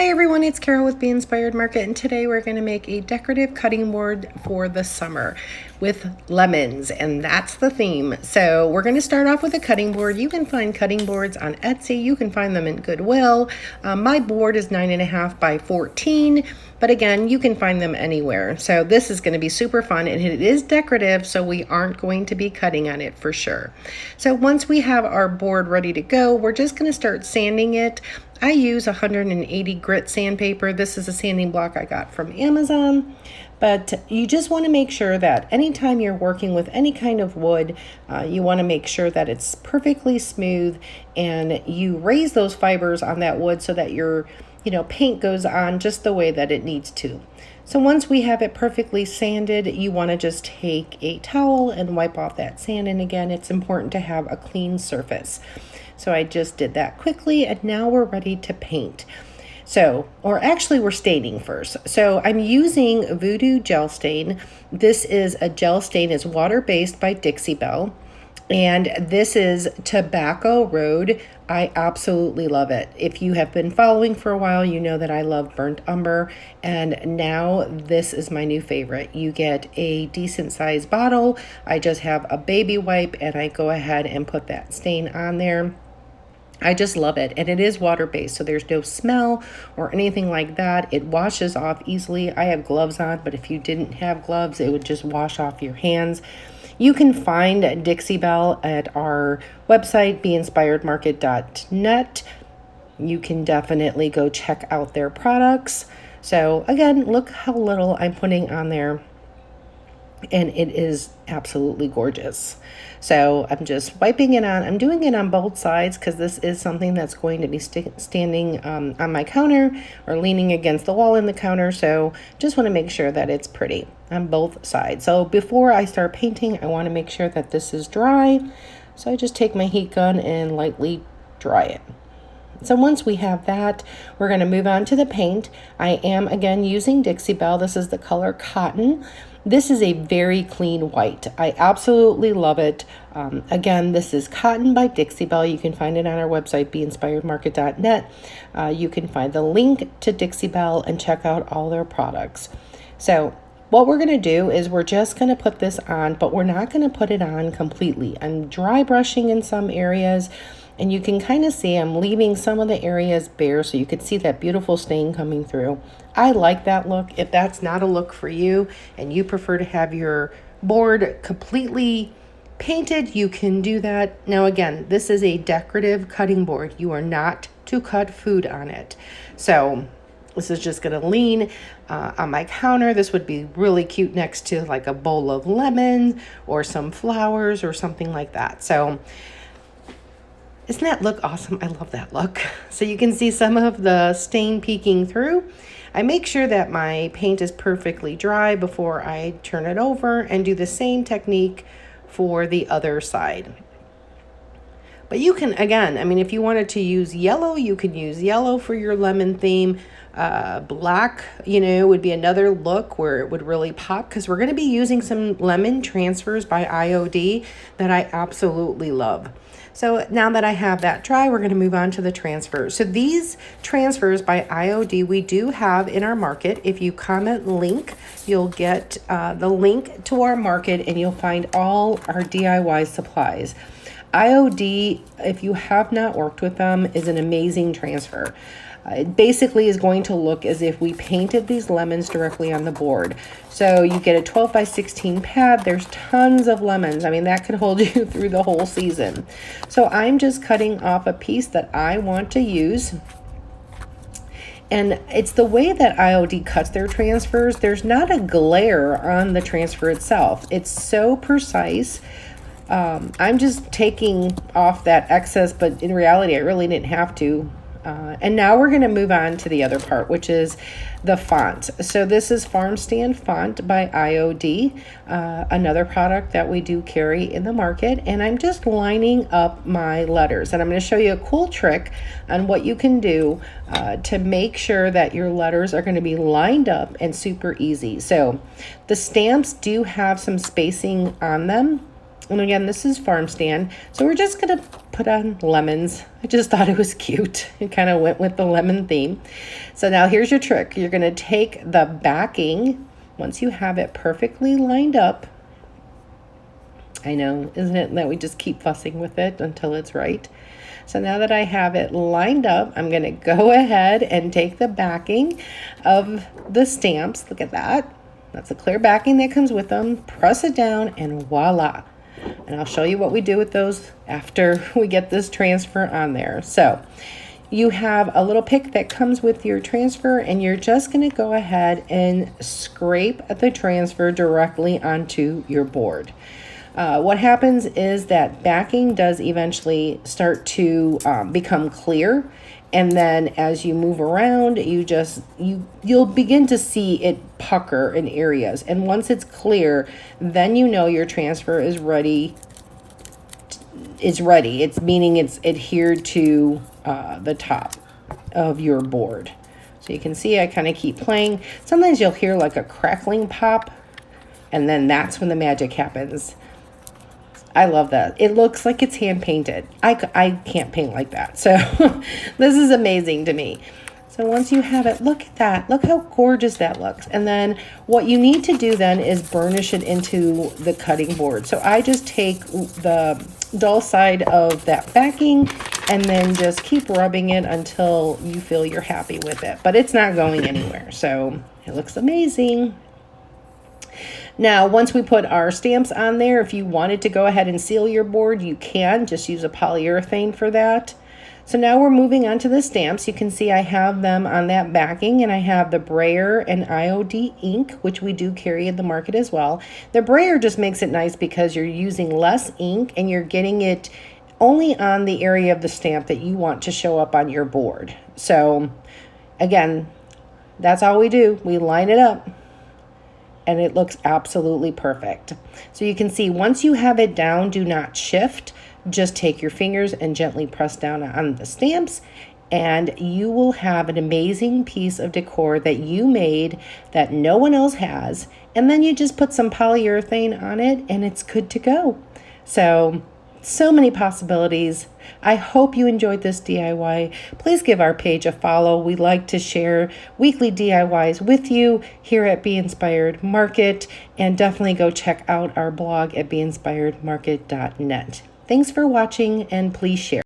Hi everyone, it's Carol with Be Inspired Market, and today we're going to make a decorative cutting board for the summer with lemons, and that's the theme. So we're going to start off with a cutting board. You can find cutting boards on Etsy. You can find them in Goodwill. My board is 9.5 by 14, but again, you can find them anywhere. So this is going to be super fun, and it is decorative, so we aren't going to be cutting on it for sure. So once we have our board ready to go, we're just going to start sanding it. I use 180 grit sandpaper. This is a sanding block I got from Amazon, but you just want to make sure that anytime you're working with any kind of wood, you want to make sure that it's perfectly smooth and you raise those fibers on that wood so that your paint goes on just the way that it needs to. So once we have it perfectly sanded, you want to just take a towel and wipe off that sand. And again, it's important to have a clean surface. So I just did that quickly, and now we're ready to paint. Or actually we're staining first. So I'm using Voodoo Gel Stain. This is a gel stain, it's water-based by 𝐦𝐨𝐬𝐵. And this is Tobacco Road. I absolutely love it. If you have been following for a while, you know that I love burnt umber, and now this is my new favorite. You get a decent sized bottle. I just have a baby wipe and I go ahead and put that stain on there. I just love it, and it is water-based, so there's no smell or anything like that. It washes off easily. I have gloves on, but if you didn't have gloves, it would just wash off your hands. You can find 𝐦𝐨𝐫𝐞 at our website, beinspiredmarket.net. You can definitely go check out their products. So again, look how little I'm putting on there, and it is absolutely gorgeous. So I'm just wiping it on. I'm doing it on both sides because this is something that's going to be standing on my counter or leaning against the wall in the counter. So just want to make sure that it's pretty on both sides. So before I start painting, I want to make sure that this is dry. So I just take my heat gun and lightly dry it. So once we have that, we're going to move on to the paint. I am again using 𝐦𝐨𝐵𝐿. This is the color Cotton. This is a very clean white. I absolutely love it. Again, this is Cotton by 𝐦𝐨𝐵𝐿. You can find it on our website, beinspiredmarket.net. You can find the link to 𝐦𝐨𝐵𝐿 and check out all their products. So what we're going to do is we're just going to put this on, but we're not going to put it on completely. I'm dry brushing in some areas, and you can kind of see I'm leaving some of the areas bare so you can see that beautiful stain coming through. I like that look. If that's not a look for you and you prefer to have your board completely painted, you can do that. Now again, this is a decorative cutting board. You are not to cut food on it. So this is just going to lean on my counter. This would be really cute next to like a bowl of lemons or some flowers or something like that. So doesn't that look awesome? I love that look. So you can see some of the stain peeking through. I make sure that my paint is perfectly dry before I turn it over and do the same technique for the other side. But you can, again, I mean, if you wanted to use yellow, you could use yellow for your lemon theme. Black, would be another look where it would really pop, because we're going to be using some lemon transfers by IOD that I absolutely love. So now that I have that dry, we're going to move on to the transfers. So these transfers by IOD we do have in our market. If you comment link, you'll get the link to our market, and you'll find all our DIY supplies. IOD, if you have not worked with them, is an amazing transfer. It basically is going to look as if we painted these lemons directly on the board. So you get a 12 by 16 pad. There's tons of lemons. I mean, that could hold you through the whole season. So I'm just cutting off a piece that I want to use. And it's the way that IOD cuts their transfers. There's not a glare on the transfer itself. It's so precise. I'm just taking off that excess, but in reality, I really didn't have to. And now we're going to move on to the other part, which is the font. So this is Farm Stand Font by IOD, another product that we do carry in the market. And I'm just lining up my letters. And I'm going to show you a cool trick on what you can do to make sure that your letters are going to be lined up and super easy. So the stamps do have some spacing on them. And again, this is Farm Stand. So we're just going to put on lemons. I just thought it was cute. It kind of went with the lemon theme. So now here's your trick. You're going to take the backing, once you have it perfectly lined up. I know, isn't it that we just keep fussing with it until it's right? So now that I have it lined up, I'm going to go ahead and take the backing of the stamps. Look at that. That's a clear backing that comes with them. Press it down and voila. And I'll show you what we do with those after we get this transfer on there. So you have a little pick that comes with your transfer, and you're just going to go ahead and scrape the transfer directly onto your board. What happens is that backing does eventually start to become clear, and then as you move around, you'll begin to see it pucker in areas. And once it's clear, then you know your transfer is ready. It's ready. It's meaning it's adhered to the top of your board. So you can see I kind of keep playing. Sometimes you'll hear like a crackling pop, and then that's when the magic happens. I love that. It looks like it's hand painted. I can't paint like that. So this is amazing to me. So once you have it, look at that. Look how gorgeous that looks. And then what you need to do then is burnish it into the cutting board. So I just take the dull side of that backing and then just keep rubbing it until you feel you're happy with it. But it's not going anywhere. So it looks amazing. Now, once we put our stamps on there, if you wanted to go ahead and seal your board, you can. Just use a polyurethane for that. So now we're moving on to the stamps. You can see I have them on that backing, and I have the Brayer and IOD ink, which we do carry in the market as well. The Brayer just makes it nice because you're using less ink and you're getting it only on the area of the stamp that you want to show up on your board. So again, that's all we do. We line it up, and it looks absolutely perfect. So you can see once you have it down, do not shift. Just take your fingers and gently press down on the stamps, and you will have an amazing piece of decor that you made that no one else has. And then you just put some polyurethane on it and it's good to go. So many possibilities. I hope you enjoyed this DIY. Please give our page a follow. We like to share weekly DIYs with you here at Be Inspired Market, and definitely go check out our blog at beinspiredmarket.net. Thanks for watching, and please share.